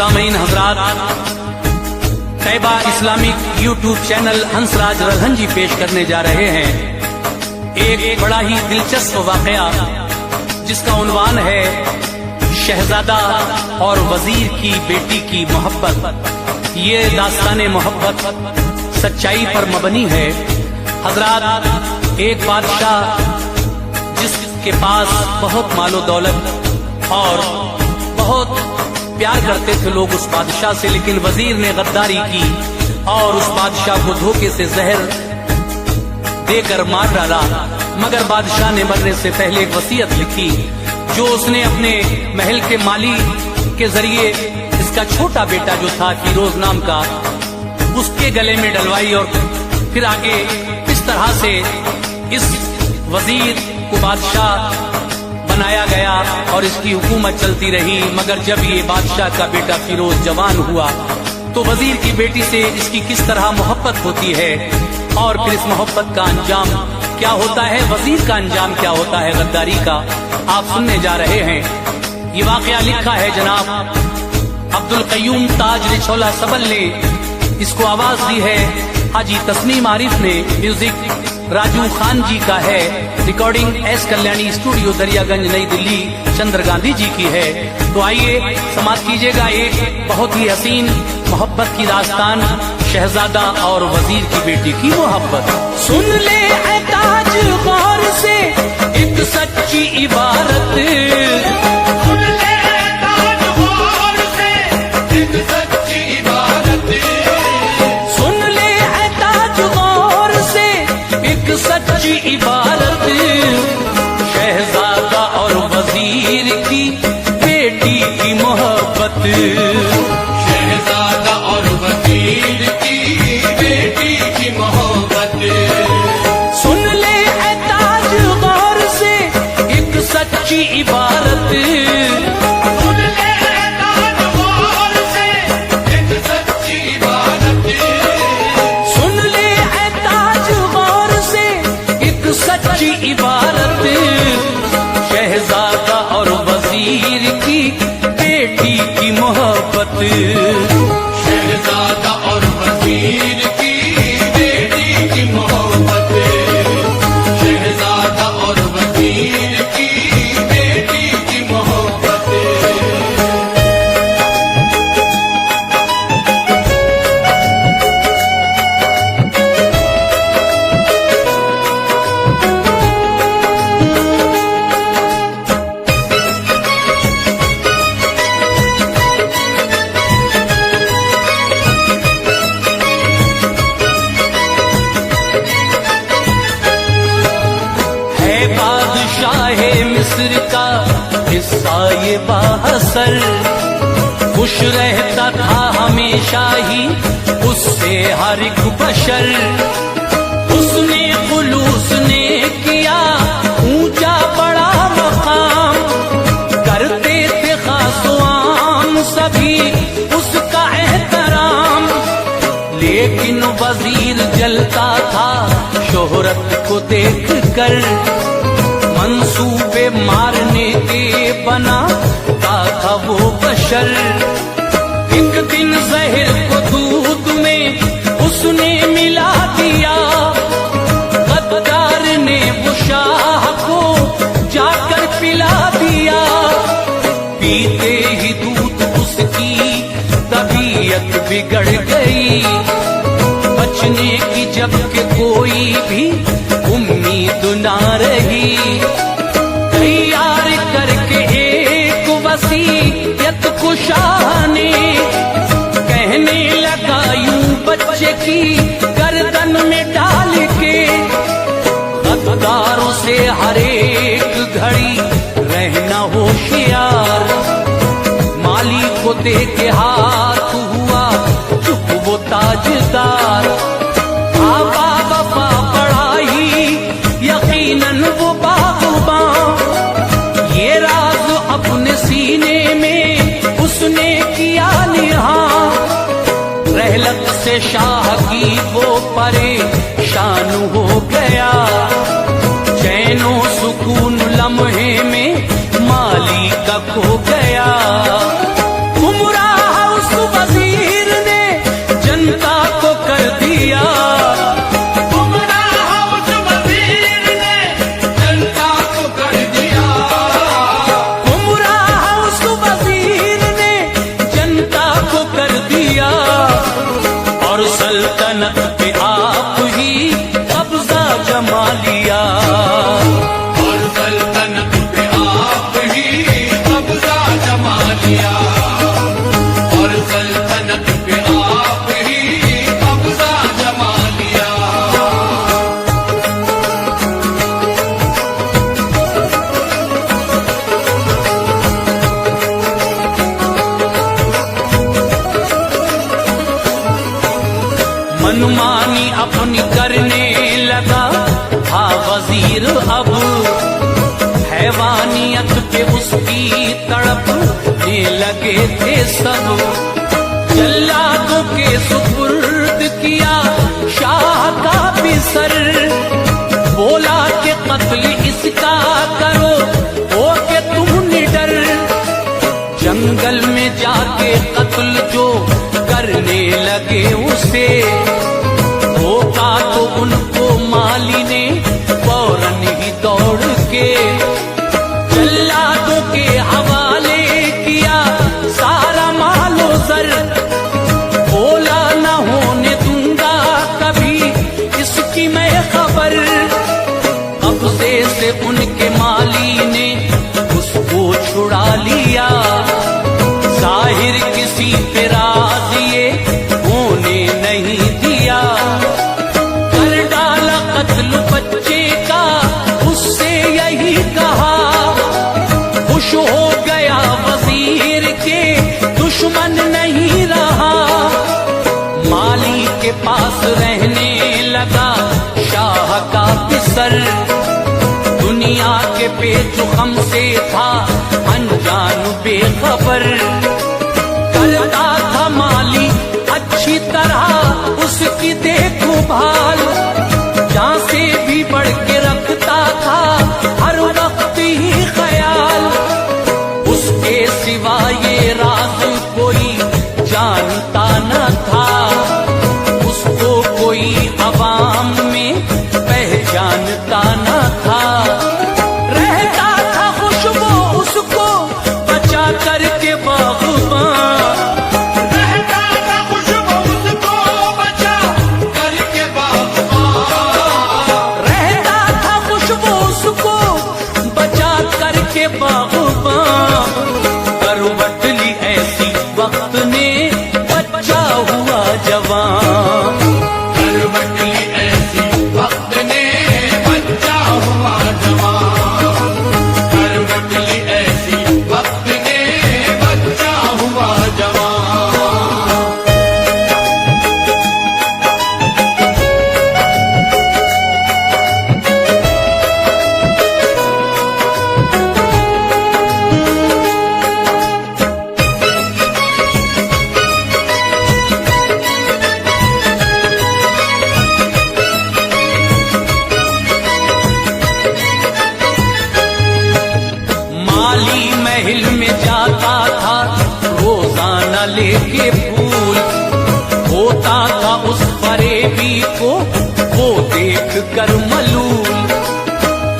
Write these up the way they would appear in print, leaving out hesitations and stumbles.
सामीन हजरात, Taiyaba Islamic YouTube channel Hansraj Ralhanji पेश करने जा रहे हैं एक बड़ा ही दिलचस्प वाकया जिसका उन्वान है शहजादा और वजीर की बेटी की मोहब्बत। ये दास्ताने मोहब्बत सच्चाई पर मबनी है। हजरात, एक बादशाह जिसके पास बहुत मालो दौलत और बहुत प्यार करते थे लोग उस बादशाह से, लेकिन वजीर ने गद्दारी की और उस बादशाह को धोखे से जहर देकर मार डाला। मगर बादशाह ने मरने से पहले एक वसीयत लिखी जो उसने अपने महल के माली के जरिए इसका छोटा बेटा जो था फिरोज नाम का, उसके गले में डलवाई और फिर आगे इस तरह से इस वजीर को बादशाह बनाया गया और इसकी हुकूमत चलती रही। मगर जब ये बादशाह का बेटा फिरोज जवान हुआ तो वजीर की बेटी से इसकी किस तरह मोहब्बत होती है और फिर इस मोहब्बत का अंजाम क्या होता है, वजीर का अंजाम क्या होता है गद्दारी का, आप सुनने जा रहे हैं। ये वाकया लिखा है जनाब अब्दुल कय्यूम ताज रिछौला सबल ने, इसको आवाज दी है हाजी तस्नीम आरिफ ने, म्यूजिक राजू खान जी का है, recording S Kalyani studio Daryaganj नई दिल्ली चंद्र गांधी जी की है। तो आइए समाप्त कीजिएगा एक बहुत ही हसीन मोहब्बत की दास्तान, शहजादा और वजीर की बेटी की मोहब्बत। सुन ले ऐ ताज गौर से एक सच्ची इबारत, सुन ले ऐ ताज गौर से एक सच्ची इबारत, सुन ले ऐ ताज गौर से एक सच्ची इबारत, शहजादा और वजीर की बेटी की मोहब्बत, शहजादा और वजीर की बेटी की मोहब्बत। सुन ले ऐ ताज गौर से एक सच्ची इबारत, सुन ले ऐ ताज गौर से एक सच्ची इबारत, सुन ले ऐ ताज गौर से एक सच्ची इबारत, शहजादा और वजीर की बेटी की मोहब्बत, शहजादा और वजीर की बेटी की मोहब्बत, शहजादा और वजीर की बेटी की मोहब्बत। मिस्र का हिस्सा ये बाहसर, खुश रहता था हमेशा ही उससे हर एक बशर, उसने खुलूस ने किया ऊंचा बड़ा मकाम, करते थे खासो आम सभी उसका एहतराम, लेकिन वजीर जलता था शोहरत को देख कर, मंसूबे मारने के बना था वो बशर। एक दिन जहर को दूध में उसने मिला दिया, गद्दार ने वो शाह को जाकर पिला दिया, पीते ही दूध उसकी तबीयत बिगड़ गई, बचने की जबकि कोई भी उम्मीद ना रही, तैयार करके एक वसीयत को शाह ने, कहने लगा यूं बच्चे की गर्दन में डाल के, गद्दारों से हर एक घड़ी रहना होशियार, माली को दे के हाथ हुआ चुप वो ताजदार, आबा वफा बढ़ाई यकीनन वो बागबां, ये राज अपने सीने में उसने किया निहां, रहलत से शाह की वो परेशान हो गया, चैनो सुकून लम्हे में माली का खो गया, गुमराह और सल्तनत पे आप ही कब्जा जमा लिया। और सल्तनत पे आप ही कब्जा जमा लिया। और सल्तनत पे आप ही कब्जा जमा लिया। मनमानी अपनी करने लगा था वजीर अब, हैवानियत पे उसकी तड़पने लगे थे सब। जल्लादों के सुपुर्द किया शाह का भी सर, बोला कि कत्ल इसका करो हो के तुम निडर। जंगल में जाके कत्ल जो करने लगे उसे, धोखा तो उनको माली ने फौरन ही दौड़ के जल्लादों के हवाले किया सारा मालो जर। बोला न होने दूंगा कभी इसकी मैं खबर। कब्जे से उनके माली ने उसको छुड़ा लिया, जाहिर किसी पे राज़िए होने नहीं दिया। कर डाला कत्ल बच्चे का उससे यही कहा, खुश हो गया वजीर के दुश्मन नहीं रहा। माली के पास रहने लगा शाह का पिसर, दुनिया के पेचुखम से था अनजान बेखबर। करता था माली अच्छी तरह उसकी देखभाल, जहां से भी बढ़ के रखता था हर वक्त ही ख्याल। उसके सिवा ये राज कोई जानता न था, उसको कोई अवाम में पहचानता न था। रहता था खुशबू उसको बचा करके बागबान, रहता था खुशबू उसको बचा करके बागबान। रहता था खुशबू उसको बचा करके बागबान। करवट ली ऐसी वक्त ने बच्चा हुआ जवान। करवट ली ऐसी वक्त ने बच्चा हुआ जवान। करवट ली ऐसी वक्त ने बच्चा हुआ जवान। माली महल में जाता था रोजाना लेके फूल, होता था उस फरेबी को वो देख कर मलूल।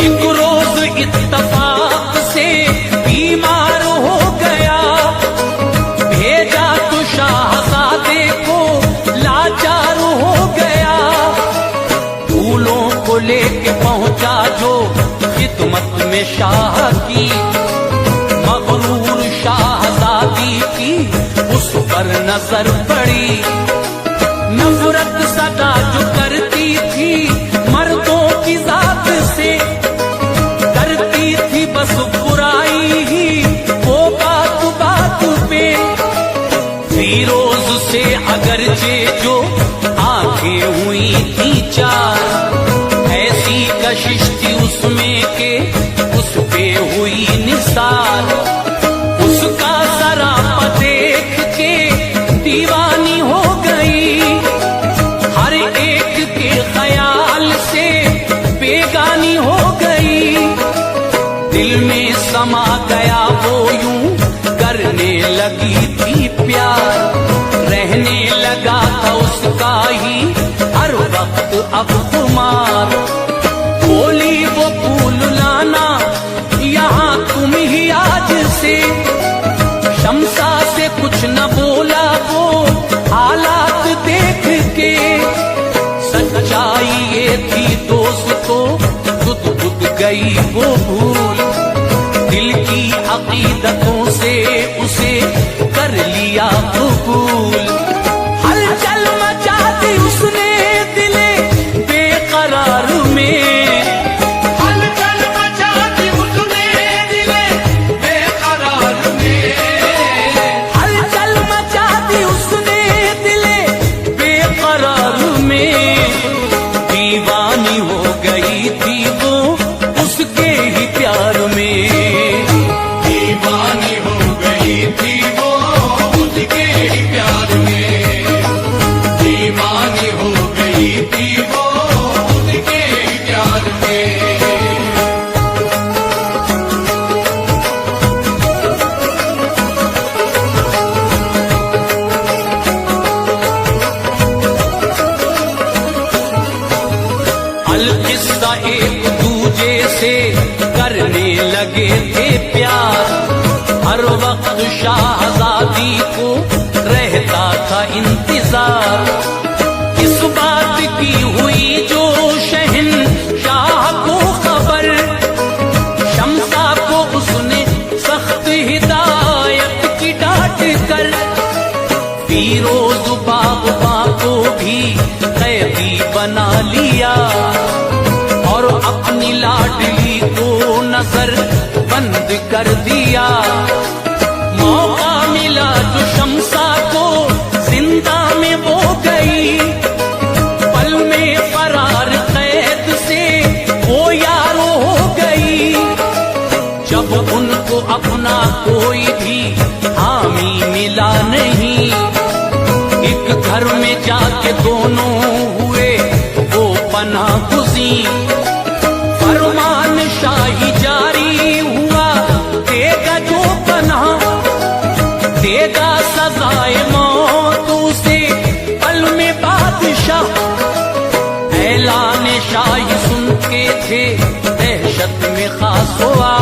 एक रोज इत्तफाक से बीमार हो गया, भेजा तो शाहजादे को लाचार हो गया। फूलों को लेके पहुंचा जो खिदमत में शाह की, मगरूर शाहजादी की उस पर नजर पड़ी। नफरत सदा जो करती थी मर्दों की जात से, करती थी बस बुराई ही वो बात बात पे। फिरोज से अगरचे जो आंखें हुई थी चार, ऐसी कशिश थी उसमें के उस पे हुई निसार। उसका सरापा देख के दीवानी हो गई, हर गई वो भूल, दिल की अकीदतों से उसे कर लिया कबूल। हलचल मचा दी उसने दिले बेकरार में, हलचल मचा दी उसने दिले बेकरार में, हलचल मचा दी उसने दिले बेकरार में। दीवानी हो गई थी वो उसके ही प्यार में, दीवानी हो गई थी वो उसके ही प्यार में, दीवानी हो गई थी वो उसके ही प्यार में। अलकिस्सा एक दूजे से करने लगे थे प्यार, हर वक्त शाहजादी को रहता था इंतजार। इस बात की हुई जो शहंशाह को खबर, शम्सा को उसने सख्त हिदायत की डांट कर, फीरोज बागबां को भी कैदी बना लिया और अपनी लाडली को नजर बंद कर दिया। मौका मिला जो शम्सा को जिंदा में वो गई, पल में फरार कैद से वो यारो हो गई। जब उनको अपना कोई भी हामी मिला नहीं, एक घर में जाके दोनों हुए वो पनाह गुज़ीर। फरमान शाही जारी हुआ, देगा जो पनाह देगा सजाए मौत उसे पल में बादशाह। ऐलान शाही सुन के थे दहशत में खास हुआ,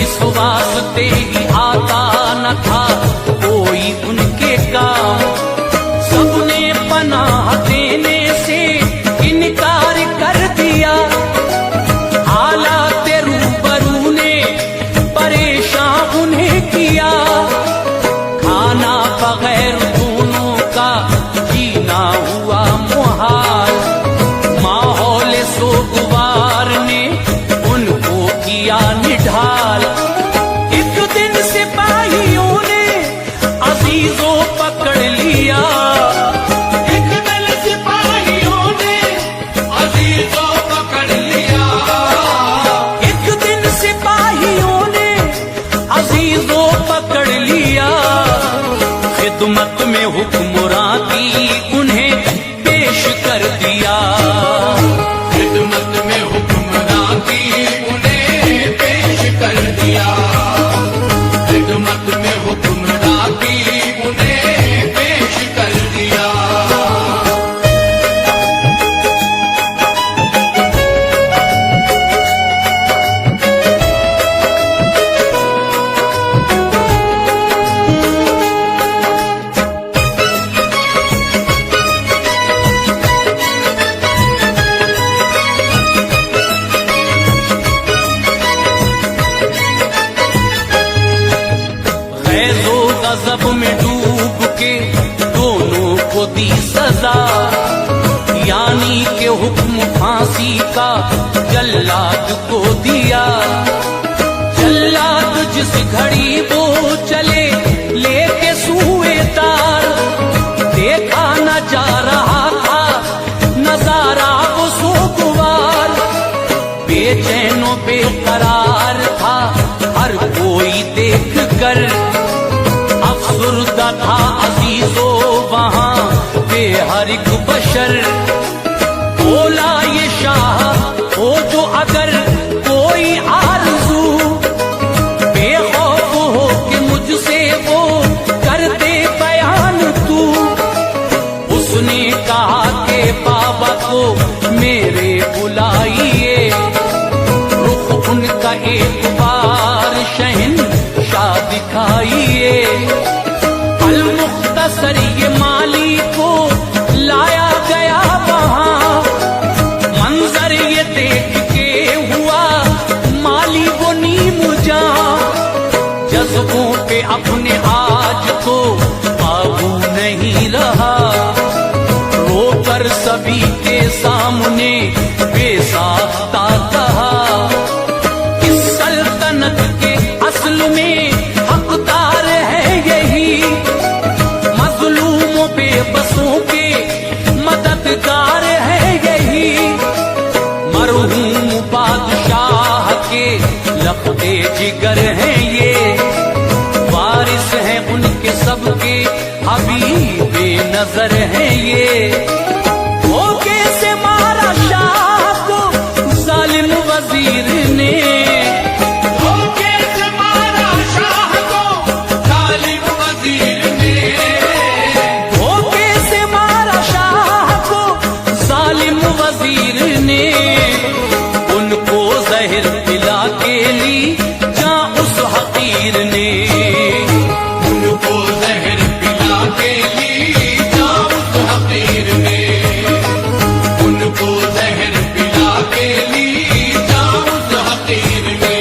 इस वास्ते ही आता न था कोई उनके काम। सबने पनाह देने से इनकार कर दिया, हालात रूबरू ने परेशान उन्हें किया। खाना बगैर दोनों का जीना हुआ मुहाल, माहौल सोगवार ने उनको किया निढाल। एक दिन सिपाहियों ने अजीजों पकड़ लिया, एक दल सिपाहियों ने अजीजों पकड़ लिया, एक दिन सिपाहियों ने अजीजों पकड़ लिया। खिदमत में हुक्मरां की उन्हें पेश कर दिया, खिदमत में हुक्मरां की उन्हें पेश कर दिया, खिदमत में हुक्मरां की उन्हें पेश कर दिया। गैज़ो गज़ब में डूब के दोनों को दी सजा, यानी के हुक्म फांसी का जल्लाद को दिया। जल्लाद जिस घड़ी वो चले लेके सूए तार, देखा न जा रहा था नजारा वो सोगवार। बेचैनो बेकरार था हर कोई देख कर, अफसुर्दा था अजीजों वहां बेहर एक बशर। बोला ये शाह हो जो अगर कोई आरज़ू, बेखौफ हो कि मुझसे वो कर दे बयान तू। उसने कहा कि बाबा को मेरे बुलाइए, रुख उनका एक बार शहंशाह दिखाइए। अल मुख्तसर ये माली को लाया गया वहां, मंजर ये देख के हुआ कर सभी के सामने बेसाख्ता कहा, इस सल्तनत के असल में हकदार है यही, मजलूमों बेबसों के मददगार है यही, मरहूम बादशाह के लफ्ते जिगर हैं ये, वारिस हैं उनके सबके हबीबे नजर हैं ये। धोखे से मारा शाह को जालिम वजीर ने, धोखे से मारा शाह को जालिम वजीर ने, धोखे से मारा शाह को जालिम वजीर ने, उनको जहर पिला के ली जा उस हकीर ने, उनको जहर पिला के ली जा उस हकीर ने, उनको जहर पिला के ली जा उस हकीर ने।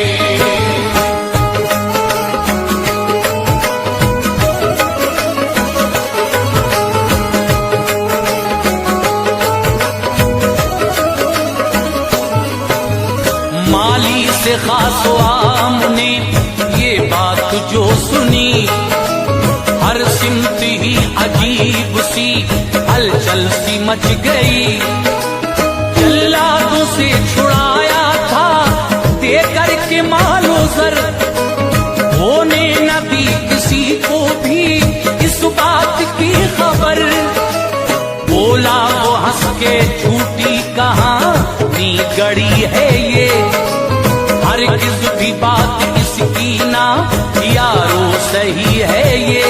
माली से खास आम ने ये बात जो सुनी, हर सिमत ही अजीब सी हलचल सी मच गई, जल्लादों से छुड़ाया था देकर के मालो जर, होने न दी किसी को भी इस बात की खबर, बोला वो हंस के झूठी कहानी गढ़ी है ये, हरगिज़ भी बात इसकी ना यारो सही है ये,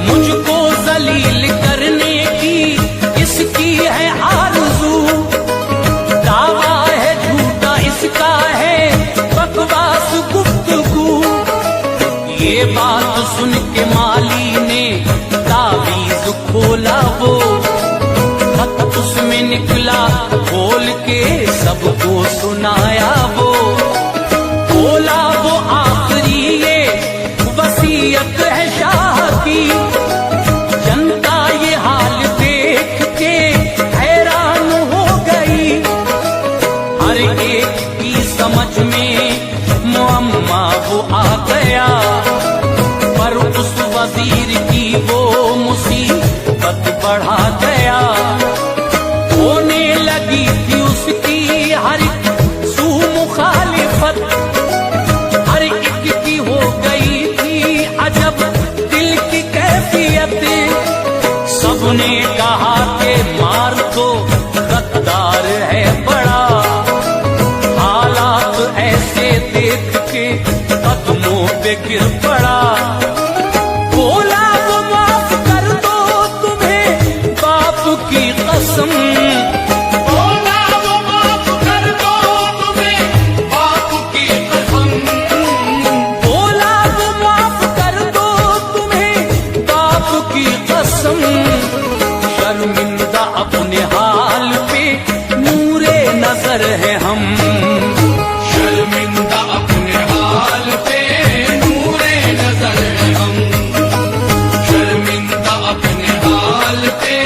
मुझको जलील करने की इसकी है आरज़ू, दावा है झूठा इसका है बकवास गुफ्तगू, ये बात सुन के माली ने तावीज़ खोला वो, खत उसमें निकला खोल के सबको सुनाया वो, बोला वो आखिरी ये वसीयत है शाह की, जनता ये हाल देख के हैरान हो गई, हर एक की समझ में मुअम्मा वो आ गया, पर उस वजीर की वो मुसीबत बढ़ा गया, होने लगी थी उसकी हर सू मुखालिफत, हर एक की हो गई थी अजब दिल की कैफियत, सबने कहा कि मार तो गद्दार है बड़ा, हालात ऐसे देख के कदमों पे गिर पड़ा, बोला वो माफ कर दो तुम्हें बाप की कसम, बोला वो माफ कर दो तुम्हें बाप की कसम, बोला वो माफ कर दो तुम्हें बाप की कसम, शर्मिंदा अपने हाल पे नूरे नजर है हम, शर्मिंदा अपने हाल पे नूरे नजर है हम, शर्मिंदा अपने हाल पे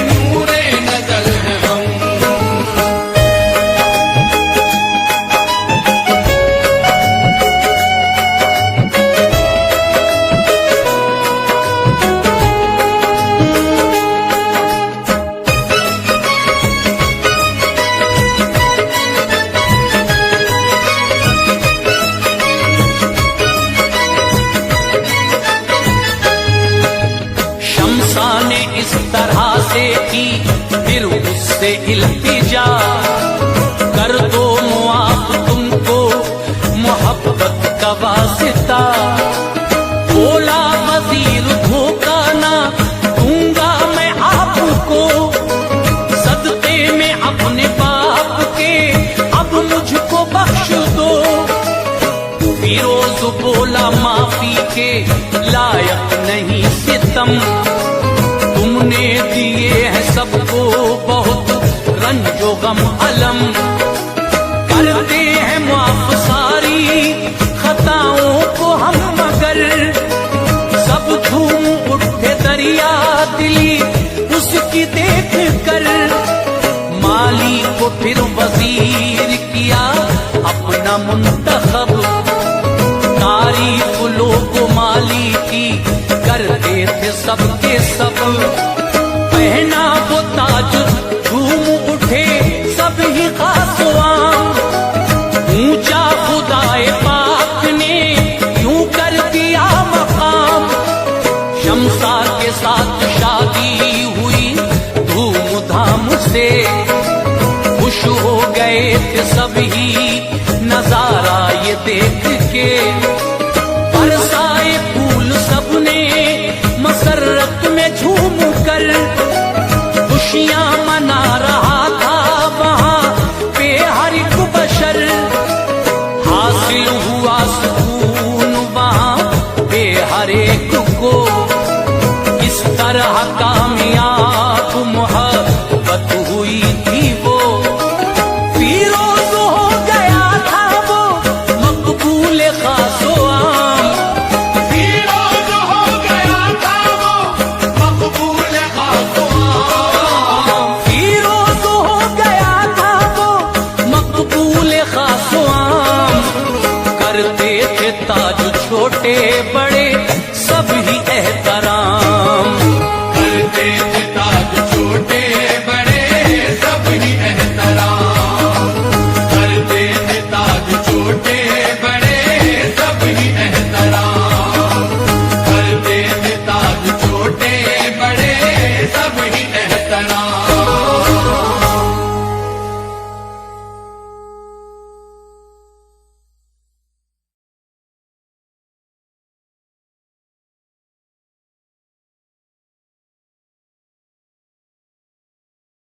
नूरे नजर है हम। शमसा ने इस तरह से की फिर उससे इल्तिजा, कर दो मुआफ तुमको मोहब्बत का वास्ता, बोला वजीर धोखा ना दूंगा मैं आपको, सदके में अपने बाप के अब मुझको बख्श दो, फिरोज बोला माफी के लायक नहीं सितम, तुमने दिए हैं सबको बहुत रंजो गम अलम, करते हैं माफ सारी खताओं को हम मगर, सब झूम उठे दरिया दिली उसकी देख कर माली को फिर वजीर किया अपना मुंतखब। तारीफ लोगों माली की करते थे सबके सब। पहना वो ताज झूम उठे सब ही खास आम। ऊंचा खुदाए पाक ने यूं कर दिया मकाम। शमशार के साथ शादी हुई धूमधाम से। खुश हो गए थे सभी नजारा ये देख के। बरसाए फूल सबने मसरत में झूम कर। खुशियां मना रहा था वहां पे हर एक बशर। हासिल हुआ सुकून वहां पे हर एक को। इस तरह कामयाब मोहब्बत हुई थी वो। फीरोज हो गया था वो मकबूल खासो आम। फीरोज हो गया था वो मकबूल खासो आम। फीरोज हो गया था वो मकबूल खासो आम। करते थे ताज छोटे बड़े सभी एहतराम। करते थे ताज छोटे बड़े सभी एहतराम। करते थे ताज छोटे बड़े सभी एहतराम। करते थे ताज छोटे बड़े सभी एहतराम।